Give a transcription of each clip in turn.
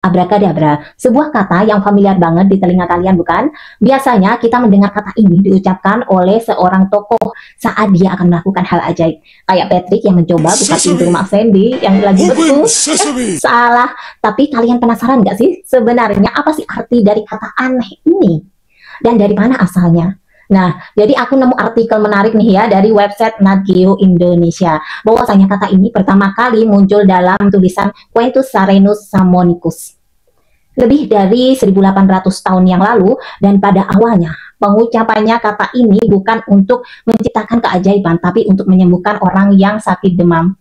Abrakadabra, sebuah kata yang familiar banget di telinga kalian, bukan? Biasanya kita mendengar kata ini diucapkan oleh seorang tokoh saat dia akan melakukan hal ajaib. Kayak Patrick yang mencoba buka pintu rumah Sandy yang lagi betul. Salah. Tapi kalian penasaran nggak sih sebenarnya apa sih arti dari kata aneh ini? Dan dari mana asalnya? Nah, jadi aku nemu artikel menarik nih ya dari website Nat Geo Indonesia. Bahwasanya kata ini pertama kali muncul dalam tulisan Quintus Serenus Sammonicus lebih dari 1800 tahun yang lalu, dan pada awalnya pengucapannya kata ini bukan untuk menciptakan keajaiban, tapi untuk menyembuhkan orang yang sakit demam.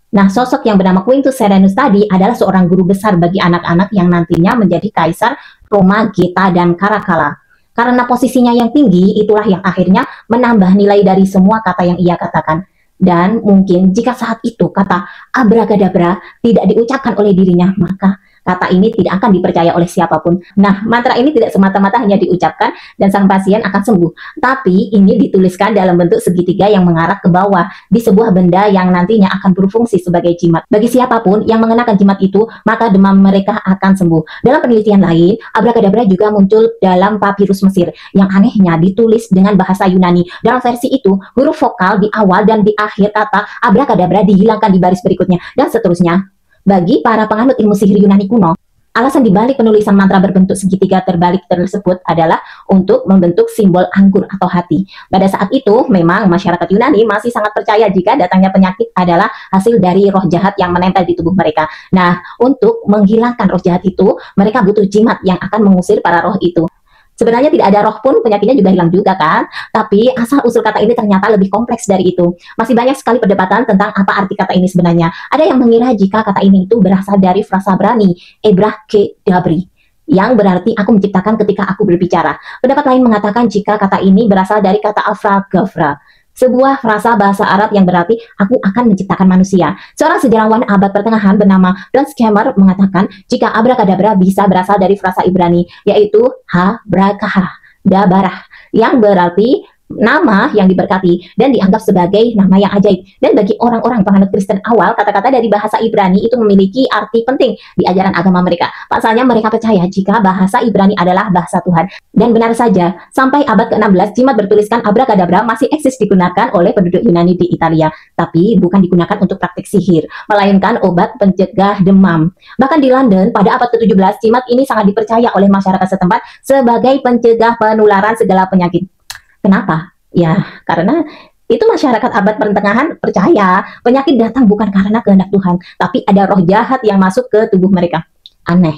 Nah, sosok yang bernama Quintus Serenus tadi adalah seorang guru besar bagi anak-anak yang nantinya menjadi kaisar Roma, Geta, dan Caracalla. Karena posisinya yang tinggi, itulah yang akhirnya menambah nilai dari semua kata yang ia katakan. Dan mungkin jika saat itu kata abrakadabra tidak diucapkan oleh dirinya, maka kata ini tidak akan dipercaya oleh siapapun. Nah, mantra ini tidak semata-mata hanya diucapkan dan sang pasien akan sembuh. Tapi ini dituliskan dalam bentuk segitiga yang mengarah ke bawah di sebuah benda yang nantinya akan berfungsi sebagai jimat. Bagi siapapun yang mengenakan jimat itu, maka demam mereka akan sembuh. Dalam penelitian lain, abrakadabra juga muncul dalam papirus Mesir yang anehnya ditulis dengan bahasa Yunani. Dalam versi itu, huruf vokal di awal dan di akhir kata abrakadabra dihilangkan di baris berikutnya, dan seterusnya. Bagi para penganut ilmu sihir Yunani kuno, alasan dibalik penulisan mantra berbentuk segitiga terbalik tersebut adalah untuk membentuk simbol anggur atau hati. Pada saat itu, memang masyarakat Yunani masih sangat percaya jika datangnya penyakit adalah hasil dari roh jahat yang menempel di tubuh mereka. Nah, untuk menghilangkan roh jahat itu, mereka butuh jimat yang akan mengusir para roh itu. Sebenarnya tidak ada roh pun penyakitnya juga hilang juga kan? Tapi asal-usul kata ini ternyata lebih kompleks dari itu. Masih banyak sekali perdebatan tentang apa arti kata ini sebenarnya. Ada yang mengira jika kata ini itu berasal dari frasa Ibrani, Ebrakadabri, yang berarti aku menciptakan ketika aku berbicara. Pendapat lain mengatakan jika kata ini berasal dari kata Afragavra, sebuah frasa bahasa Arab yang berarti aku akan menciptakan manusia. Seorang sejarawan abad pertengahan bernama Dunskammer mengatakan jika abrakadabra bisa berasal dari frasa Ibrani, yaitu ha-brakah, dabarah, yang berarti nama yang diberkati dan dianggap sebagai nama yang ajaib. Dan bagi orang-orang penganut Kristen awal, kata-kata dari bahasa Ibrani itu memiliki arti penting di ajaran agama mereka. Pasalnya mereka percaya jika bahasa Ibrani adalah bahasa Tuhan. Dan benar saja, sampai abad ke-16 jimat bertuliskan abrakadabra masih eksis digunakan oleh penduduk Yunani di Italia, tapi bukan digunakan untuk praktik sihir, melainkan obat pencegah demam. Bahkan di London pada abad ke-17 jimat ini sangat dipercaya oleh masyarakat setempat sebagai pencegah penularan segala penyakit. Kenapa? Ya, karena itu masyarakat abad pertengahan percaya penyakit datang bukan karena kehendak Tuhan, tapi ada roh jahat yang masuk ke tubuh mereka. Aneh.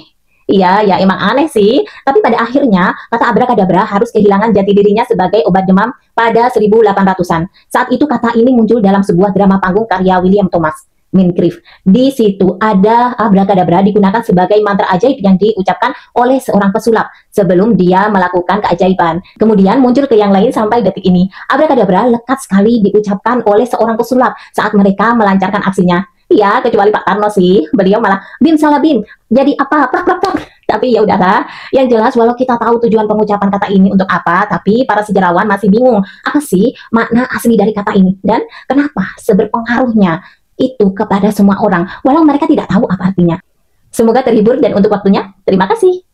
Iya, ya emang aneh sih. Tapi pada akhirnya, kata abrakadabra harus kehilangan jati dirinya sebagai obat demam pada 1800-an. Saat itu kata ini muncul dalam sebuah drama panggung karya William Thomas Mincrief. Di situ ada abrakadabra digunakan sebagai mantra ajaib yang diucapkan oleh seorang pesulap sebelum dia melakukan keajaiban. Kemudian muncul ke yang lain sampai detik ini. Abrakadabra lekat sekali diucapkan oleh seorang pesulap saat mereka melancarkan aksinya. Iya, kecuali Pak Tarno sih, beliau malah bim salah bim. Jadi apa? Prak prak prak. Tapi ya udahlah. Yang jelas walau kita tahu tujuan pengucapan kata ini untuk apa, tapi para sejarawan masih bingung apa sih makna asli dari kata ini dan kenapa seberpengaruhnya itu kepada semua orang, walau mereka tidak tahu apa artinya. Semoga terhibur dan untuk waktunya, terima kasih.